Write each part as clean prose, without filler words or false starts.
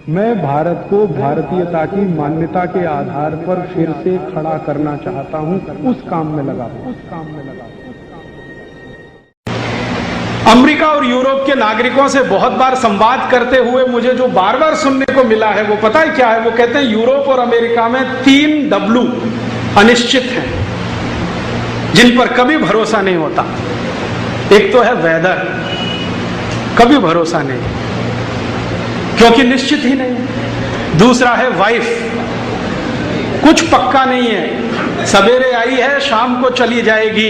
मैं भारत को भारतीयता की मान्यता के आधार पर फिर से खड़ा करना चाहता हूं, उस काम में लगा हूं। अमेरिका और यूरोप के नागरिकों से बहुत बार संवाद करते हुए मुझे जो बार बार सुनने को मिला है वो पता है क्या है? वो कहते हैं यूरोप और अमेरिका में 3 W अनिश्चित हैं, जिन पर कभी भरोसा नहीं होता। एक तो है वेदर, कभी भरोसा नहीं क्योंकि निश्चित ही नहीं। दूसरा है वाइफ, कुछ पक्का नहीं है, सवेरे आई है शाम को चली जाएगी,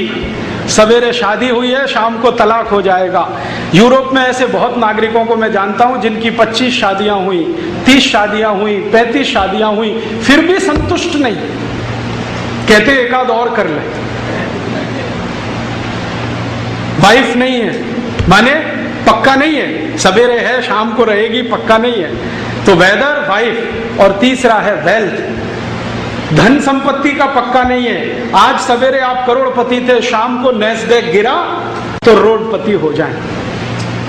सवेरे शादी हुई है शाम को तलाक हो जाएगा। यूरोप में ऐसे बहुत नागरिकों को मैं जानता हूं जिनकी 25 शादियां हुई, 30 शादियां हुई, 35 शादियां हुई, फिर भी संतुष्ट नहीं, कहते एक आध और कर ले। वाइफ नहीं है माने पक्का नहीं है, सवेरे है शाम को रहेगी, पक्का नहीं है। तो वेदर, वाइफ, और तीसरा है वेल्थ, धन संपत्ति का पक्का नहीं है। आज सवेरे आप करोड़पति थे, शाम को नैस्डैक गिरा तो रोडपति हो जाए,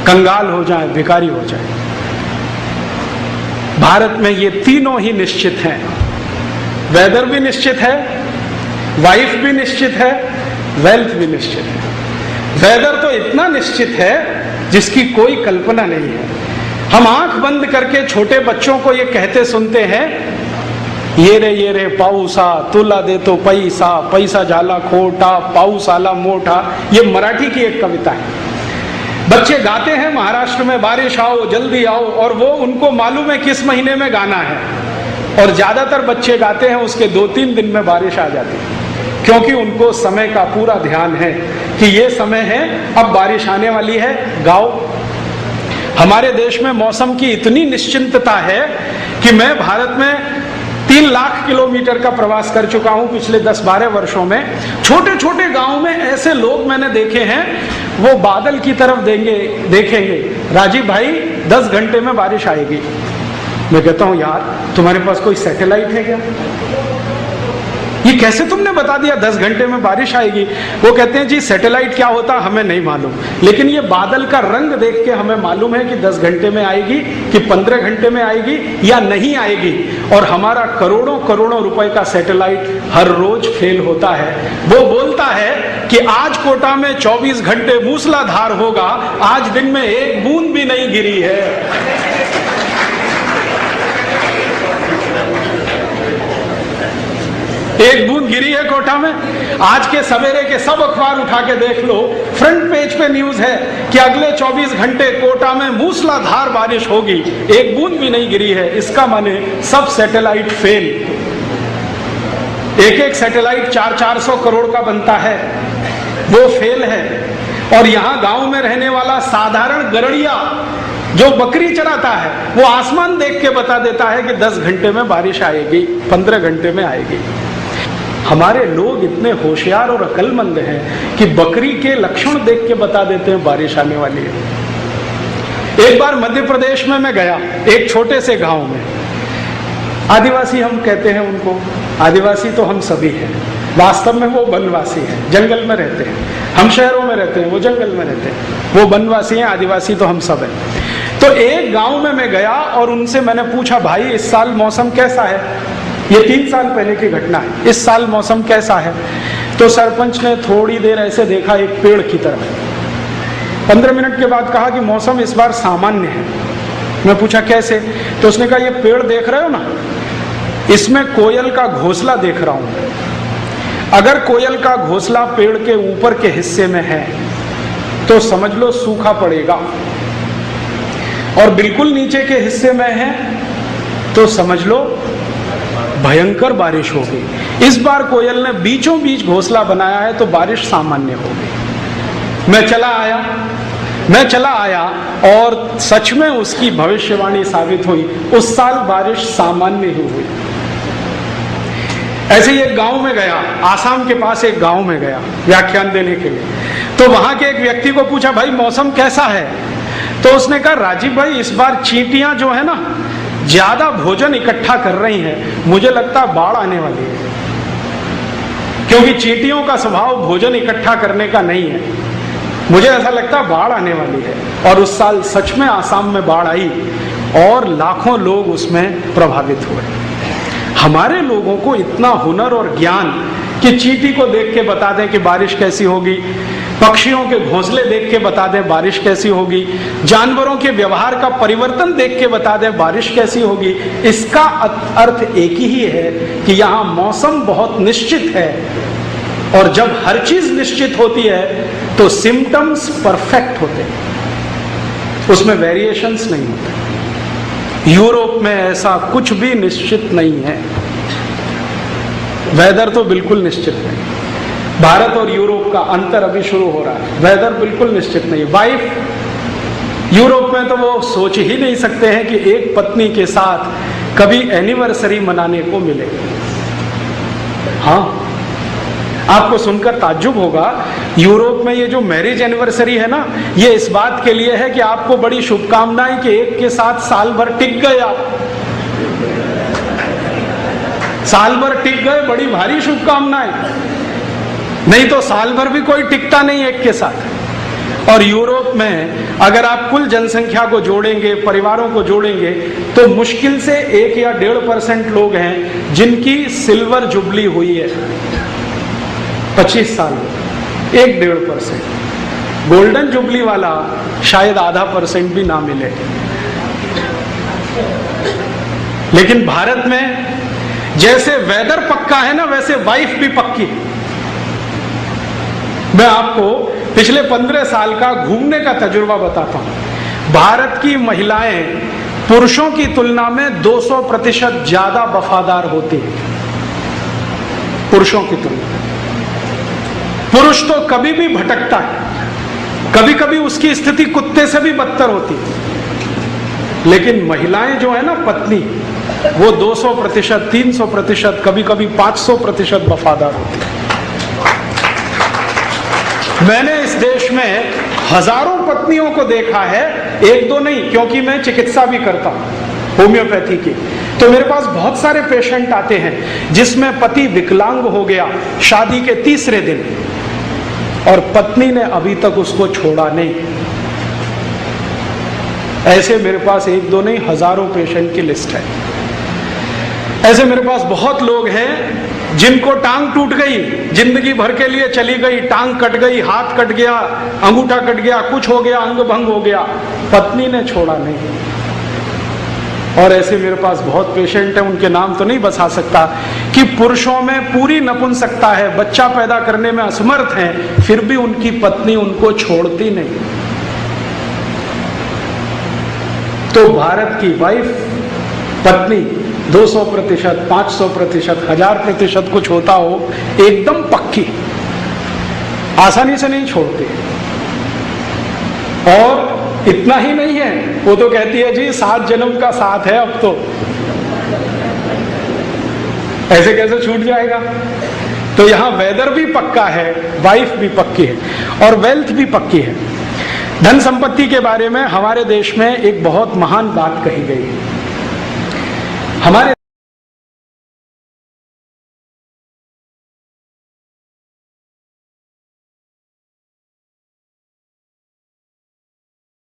कंगाल हो जाए, भिखारी हो जाए। भारत में ये तीनों ही निश्चित हैं, वेदर भी निश्चित है, वाइफ भी निश्चित है, वेल्थ भी निश्चित है। वेदर तो इतना निश्चित है जिसकी कोई कल्पना नहीं है। हम आंख बंद करके छोटे बच्चों को ये कहते सुनते हैं, ये रे पाऊसा तुला दे तो पैसा, पैसा जाला खोटा, पाऊस आला मोटा। ये मराठी की एक कविता है। बच्चे गाते हैं महाराष्ट्र में बारिश आओ जल्दी आओ, और वो उनको मालूम है किस महीने में गाना है, और ज्यादातर बच्चे गाते हैं उसके 2-3 दिन में बारिश आ जाती है, क्योंकि उनको समय का पूरा ध्यान है कि ये समय है, अब बारिश आने वाली है, गाओ। हमारे देश में मौसम की इतनी निश्चिंतता है कि मैं भारत में 3 लाख किलोमीटर का प्रवास कर चुका हूं पिछले 10-12 वर्षों में। छोटे छोटे गांव में ऐसे लोग मैंने देखे हैं, वो बादल की तरफ देखेंगे, राजीव भाई 10 घंटे में बारिश आएगी। मैं कहता हूं यार तुम्हारे पास कोई सैटेलाइट है क्या? ये कैसे तुमने बता दिया 10 घंटे में बारिश आएगी? वो कहते हैं जी सैटेलाइट क्या होता हमें नहीं मालूम, लेकिन ये बादल का रंग देख के हमें मालूम है कि 10 घंटे में आएगी कि 15 घंटे में आएगी या नहीं आएगी। और हमारा करोड़ों करोड़ों रुपए का सैटेलाइट हर रोज फेल होता है। वो बोलता है कि आज कोटा में 24 घंटे मूसलाधार होगा, आज दिन में एक बूंद भी नहीं गिरी है। एक बूंद गिरी है कोटा में? आज के सवेरे के सब अखबार उठा के देख लो, फ्रंट पेज पे न्यूज है कि अगले 24 घंटे कोटा में मूसलाधार बारिश होगी, एक बूंद भी नहीं गिरी है। इसका माने सब सैटेलाइट फेल। एक सैटेलाइट 400 करोड़ का बनता है, वो फेल है। और यहां गांव में रहने वाला साधारण गरड़िया जो बकरी चराता है, वो आसमान देख के बता देता है कि 10 घंटे में बारिश आएगी, 15 घंटे में आएगी। हमारे लोग इतने होशियार और अक्लमंद हैं कि बकरी के लक्षण देख के बता देते हैं बारिश आने वाली है। एक बार मध्य प्रदेश में मैं गया, एक छोटे से गांव में। आदिवासी हम कहते हैं उनको, आदिवासी तो हम सभी हैं, वास्तव में वो वनवासी हैं, जंगल में रहते हैं। हम शहरों में रहते हैं, वो जंगल में रहते हैं। वो वनवासी हैं, आदिवासी तो हम सब हैं। तो एक गांव में मैं गया और उनसे मैंने पूछा, भाई इस साल मौसम कैसा है? ये 3 साल पहले की घटना है। इस साल मौसम कैसा है? तो सरपंच ने थोड़ी देर ऐसे देखा एक पेड़ की तरफ, 15 मिनट के बाद कहा कि मौसम इस बार सामान्य है। मैं पूछा कैसे? तो उसने कहा ये पेड़ देख रहे हो ना, इसमें कोयल का घोंसला देख रहा हूं। अगर कोयल का घोंसला पेड़ के ऊपर के हिस्से में है तो समझ लो सूखा पड़ेगा, और बिल्कुल नीचे के हिस्से में है तो समझ लो भयंकर बारिश होगी। इस बार कोयल ने बीचों बीच घोंसला बनाया है तो बारिश सामान्य होगी। मैं चला आया और सच में उसकी भविष्यवाणी साबित हुई। उस साल बारिश सामान्य ही हुई। ऐसे ही एक गांव में गया, आसाम के पास एक गांव में गया व्याख्यान देने के लिए। तो वहां के एक व्यक्ति को पूछा, भाई मौसम कैसा है? तो उसने कहा, राजीव भाई इस बार चींटियां जो है ना ज्यादा भोजन इकट्ठा कर रही हैं, मुझे लगता है बाढ़ आने वाली है, क्योंकि चींटियों का स्वभाव भोजन इकट्ठा करने का नहीं है। मुझे ऐसा लगता है बाढ़ आने वाली है। और उस साल सच में आसाम में बाढ़ आई और लाखों लोग उसमें प्रभावित हुए। हमारे लोगों को इतना हुनर और ज्ञान कि चींटी को देख के बता दें कि बारिश कैसी होगी, पक्षियों के घोंसले देख के बता दें बारिश कैसी होगी, जानवरों के व्यवहार का परिवर्तन देख के बता दें बारिश कैसी होगी। इसका अर्थ एक ही है कि यहाँ मौसम बहुत निश्चित है, और जब हर चीज निश्चित होती है तो सिम्टम्स परफेक्ट होते हैं, उसमें वेरिएशंस नहीं होते। यूरोप में ऐसा कुछ भी निश्चित नहीं है। वेदर तो बिल्कुल निश्चित नहीं। भारत और यूरोप का अंतर अभी शुरू हो रहा है। वेदर बिल्कुल निश्चित नहीं है। वाइफ यूरोप में तो वो सोच ही नहीं सकते हैं कि एक पत्नी के साथ कभी एनिवर्सरी मनाने को मिले। हाँ, आपको सुनकर ताज्जुब होगा, यूरोप में ये जो मैरिज एनिवर्सरी है ना, ये इस बात के लिए है कि आपको बड़ी शुभकामनाएं कि एक के साथ साल भर टिक गए आप। साल भर टिक गए, बड़ी भारी शुभकामनाएं। नहीं तो साल भर भी कोई टिकता नहीं एक के साथ। और यूरोप में अगर आप कुल जनसंख्या को जोड़ेंगे, परिवारों को जोड़ेंगे, तो मुश्किल से 1 या 1.5% लोग हैं जिनकी सिल्वर जुबली हुई है 25 साल में। 1-1.5%। गोल्डन जुबली वाला शायद 0.5% भी ना मिले। लेकिन भारत में जैसे वेदर पक्का है ना, वैसे वाइफ भी पक्की है। मैं आपको पिछले 15 साल का घूमने का तजुर्बा बताता हूं। भारत की महिलाएं पुरुषों की तुलना में 200% ज्यादा वफादार होती है पुरुषों की तुलना। पुरुष तो कभी भी भटकता है, कभी कभी उसकी स्थिति कुत्ते से भी बदतर होती है, लेकिन महिलाएं जो है ना, पत्नी, वो 200%, 300%, कभी कभी 500% वफादार होती है। मैंने इस देश में हजारों पत्नियों को देखा है, 1-2 नहीं, क्योंकि मैं चिकित्सा भी करता हूं होम्योपैथी की। तो मेरे पास बहुत सारे पेशेंट आते हैं जिसमें पति विकलांग हो गया शादी के 3रे दिन, और पत्नी ने अभी तक उसको छोड़ा नहीं। ऐसे मेरे पास 1-2 नहीं, हजारों पेशेंट की लिस्ट है। ऐसे मेरे पास बहुत लोग हैं जिनको टांग टूट गई, जिंदगी भर के लिए चली गई, टांग कट गई, हाथ कट गया, अंगूठा कट गया, कुछ हो गया, अंग भंग हो गया, पत्नी ने छोड़ा नहीं। और ऐसे मेरे पास बहुत पेशेंट हैं, उनके नाम तो नहीं बता सकता, कि पुरुषों में पूरी नपुंसकता है, बच्चा पैदा करने में असमर्थ हैं, फिर भी उनकी पत्नी उनको छोड़ती नहीं। तो भारत की वाइफ, पत्नी 200%, 500%, 1000% कुछ होता हो, एकदम पक्की, आसानी से नहीं छोड़ती। और इतना ही नहीं है, वो तो कहती है जी 7 जन्म का साथ है अब तो, ऐसे कैसे छूट जाएगा। तो यहां वेदर भी पक्का है, वाइफ भी पक्की है, और वेल्थ भी पक्की है। धन संपत्ति के बारे में हमारे देश में एक बहुत महान बात कही गई है। हमारे